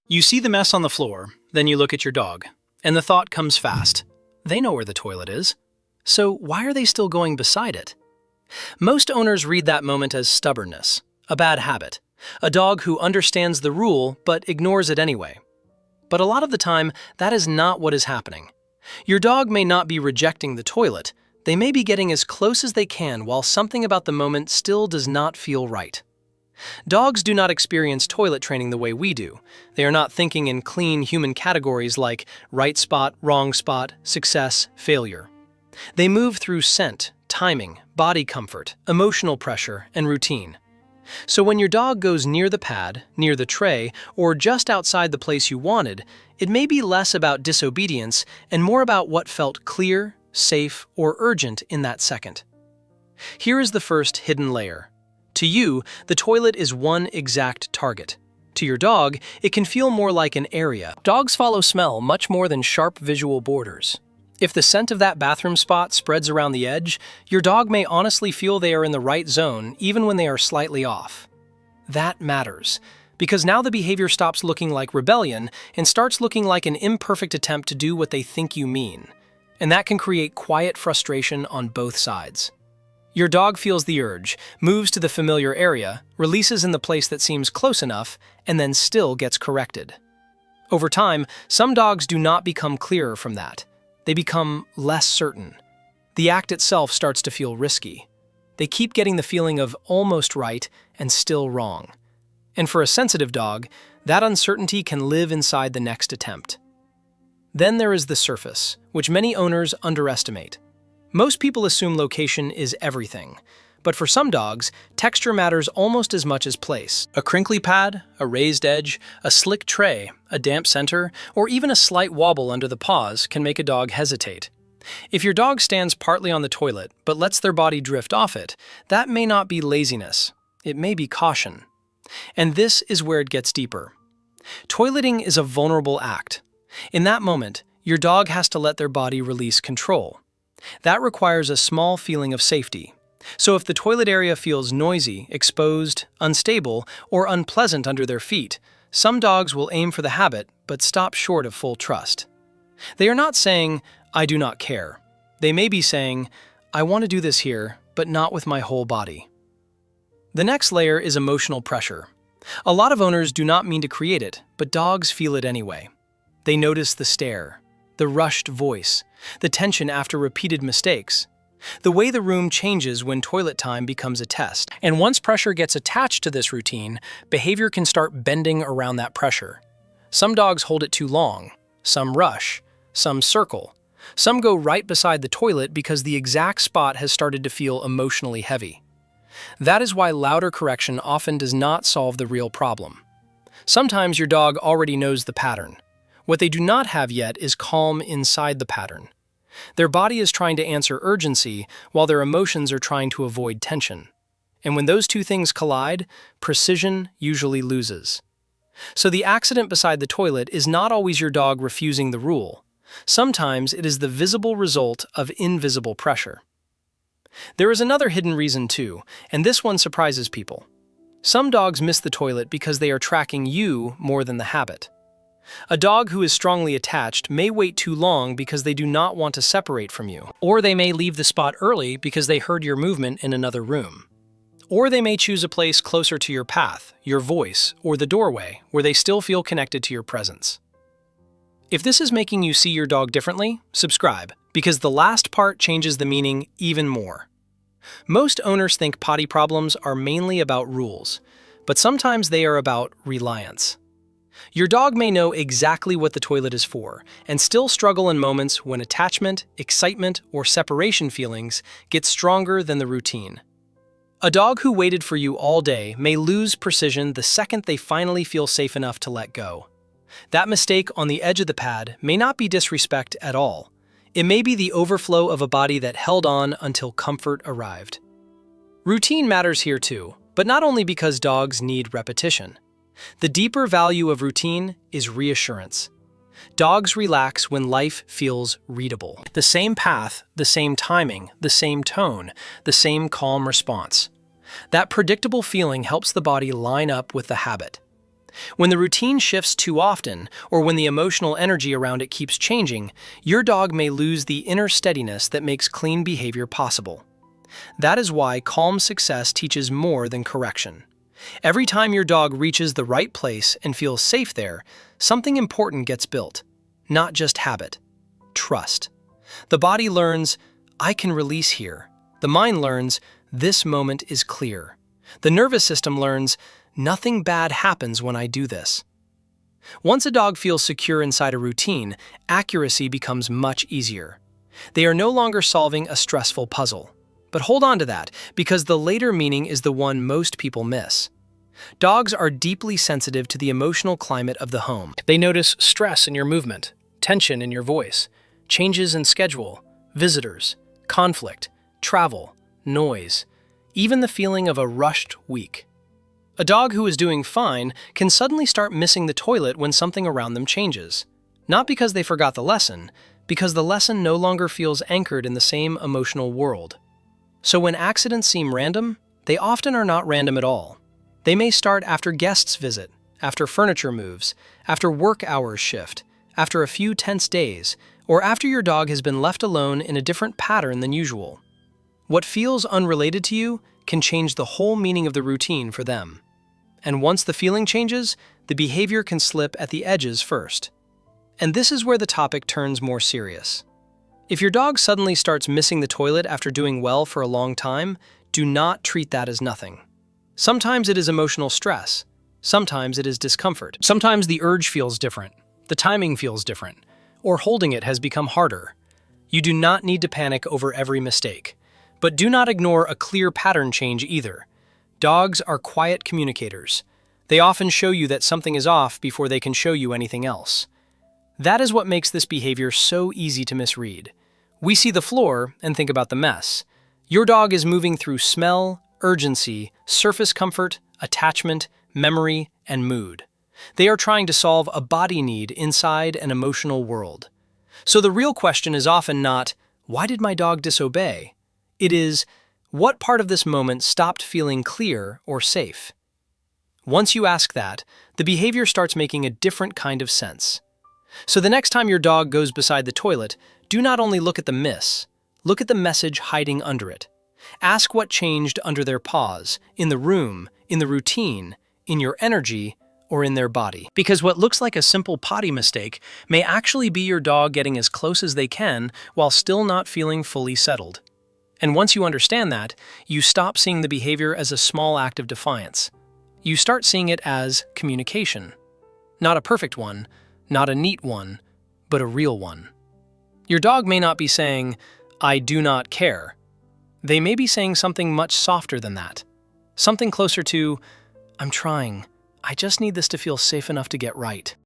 You see the mess on the floor, then you look at your dog, and the thought comes fast. They know where the toilet is. So why are they still going beside it? Most owners read that moment as stubbornness, a bad habit, a dog who understands the rule but ignores it anyway. But a lot of the time, that is not what is happening. Your dog may not be rejecting the toilet, they may be getting as close as they can while something about the moment still does not feel right. Dogs do not experience toilet training the way we do. They are not thinking in clean human categories like right spot, wrong spot, success, failure. They move through scent, timing, body comfort, emotional pressure, and routine. So when your dog goes near the pad, near the tray, or just outside the place you wanted, it may be less about disobedience and more about what felt clear, safe, or urgent in that second. Here is the first hidden layer. To you, the toilet is one exact target. To your dog, it can feel more like an area. Dogs follow smell much more than sharp visual borders. If the scent of that bathroom spot spreads around the edge, your dog may honestly feel they are in the right zone even when they are slightly off. That matters, because now the behavior stops looking like rebellion and starts looking like an imperfect attempt to do what they think you mean. And that can create quiet frustration on both sides. Your dog feels the urge, moves to the familiar area, releases in the place that seems close enough, and then still gets corrected. Over time, some dogs do not become clearer from that. They become less certain. The act itself starts to feel risky. They keep getting the feeling of almost right and still wrong. And for a sensitive dog, that uncertainty can live inside the next attempt. Then there is the surface, which many owners underestimate. Most people assume location is everything, but for some dogs, texture matters almost as much as place. A crinkly pad, a raised edge, a slick tray, a damp center, or even a slight wobble under the paws can make a dog hesitate. If your dog stands partly on the toilet but lets their body drift off it, that may not be laziness. It may be caution. And this is where it gets deeper. Toileting is a vulnerable act. In that moment, your dog has to let their body release control. That requires a small feeling of safety. So if the toilet area feels noisy, exposed, unstable, or unpleasant under their feet, some dogs will aim for the habit but stop short of full trust. They are not saying, "I do not care." They may be saying, "I want to do this here, but not with my whole body." The next layer is emotional pressure. A lot of owners do not mean to create it, but dogs feel it anyway. They notice the stare, the rushed voice, the tension after repeated mistakes, the way the room changes when toilet time becomes a test. And once pressure gets attached to this routine, behavior can start bending around that pressure. Some dogs hold it too long, some rush, some circle, some go right beside the toilet because the exact spot has started to feel emotionally heavy. That is why louder correction often does not solve the real problem. Sometimes your dog already knows the pattern. What they do not have yet is calm inside the pattern. Their body is trying to answer urgency while their emotions are trying to avoid tension. And when those two things collide, precision usually loses. So the accident beside the toilet is not always your dog refusing the rule. Sometimes it is the visible result of invisible pressure. There is another hidden reason too, and this one surprises people. Some dogs miss the toilet because they are tracking you more than the habit. A dog who is strongly attached may wait too long because they do not want to separate from you. Or they may leave the spot early because they heard your movement in another room. Or they may choose a place closer to your path, your voice, or the doorway where they still feel connected to your presence. If this is making you see your dog differently, subscribe, because the last part changes the meaning even more. Most owners think potty problems are mainly about rules, but sometimes they are about reliance. Your dog may know exactly what the toilet is for and still struggle in moments when attachment, excitement, or separation feelings get stronger than the routine. A dog who waited for you all day may lose precision the second they finally feel safe enough to let go. That mistake on the edge of the pad may not be disrespect at all. It may be the overflow of a body that held on until comfort arrived. Routine matters here too, but not only because dogs need repetition. The deeper value of routine is reassurance. Dogs relax when life feels readable. The same path, the same timing, the same tone, the same calm response. That predictable feeling helps the body line up with the habit. When the routine shifts too often, or when the emotional energy around it keeps changing, your dog may lose the inner steadiness that makes clean behavior possible. That is why calm success teaches more than correction. Every time your dog reaches the right place and feels safe there, something important gets built. Not just habit. Trust. The body learns, I can release here. The mind learns, this moment is clear. The nervous system learns, nothing bad happens when I do this. Once a dog feels secure inside a routine, accuracy becomes much easier. They are no longer solving a stressful puzzle. But hold on to that, because the later meaning is the one most people miss. Dogs are deeply sensitive to the emotional climate of the home. They notice stress in your movement, tension in your voice, changes in schedule, visitors, conflict, travel, noise, even the feeling of a rushed week. A dog who is doing fine can suddenly start missing the toilet when something around them changes. Not because they forgot the lesson, because the lesson no longer feels anchored in the same emotional world. So when accidents seem random, they often are not random at all. They may start after guests visit, after furniture moves, after work hours shift, after a few tense days, or after your dog has been left alone in a different pattern than usual. What feels unrelated to you can change the whole meaning of the routine for them. And once the feeling changes, the behavior can slip at the edges first. And this is where the topic turns more serious. If your dog suddenly starts missing the toilet after doing well for a long time, do not treat that as nothing. Sometimes it is emotional stress. Sometimes it is discomfort. Sometimes the urge feels different. The timing feels different. Or holding it has become harder. You do not need to panic over every mistake. But do not ignore a clear pattern change either. Dogs are quiet communicators. They often show you that something is off before they can show you anything else. That is what makes this behavior so easy to misread. We see the floor and think about the mess. Your dog is moving through smell, urgency, surface comfort, attachment, memory, and mood. They are trying to solve a body need inside an emotional world. So the real question is often not, why did my dog disobey? It is, what part of this moment stopped feeling clear or safe? Once you ask that, the behavior starts making a different kind of sense. So the next time your dog goes beside the toilet, do not only look at the miss, look at the message hiding under it. Ask what changed under their paws, in the room, in the routine, in your energy, or in their body. Because what looks like a simple potty mistake may actually be your dog getting as close as they can while still not feeling fully settled. And once you understand that, you stop seeing the behavior as a small act of defiance. You start seeing it as communication. Not a perfect one, not a neat one, but a real one. Your dog may not be saying, I do not care. They may be saying something much softer than that. Something closer to, I'm trying. I just need this to feel safe enough to get right.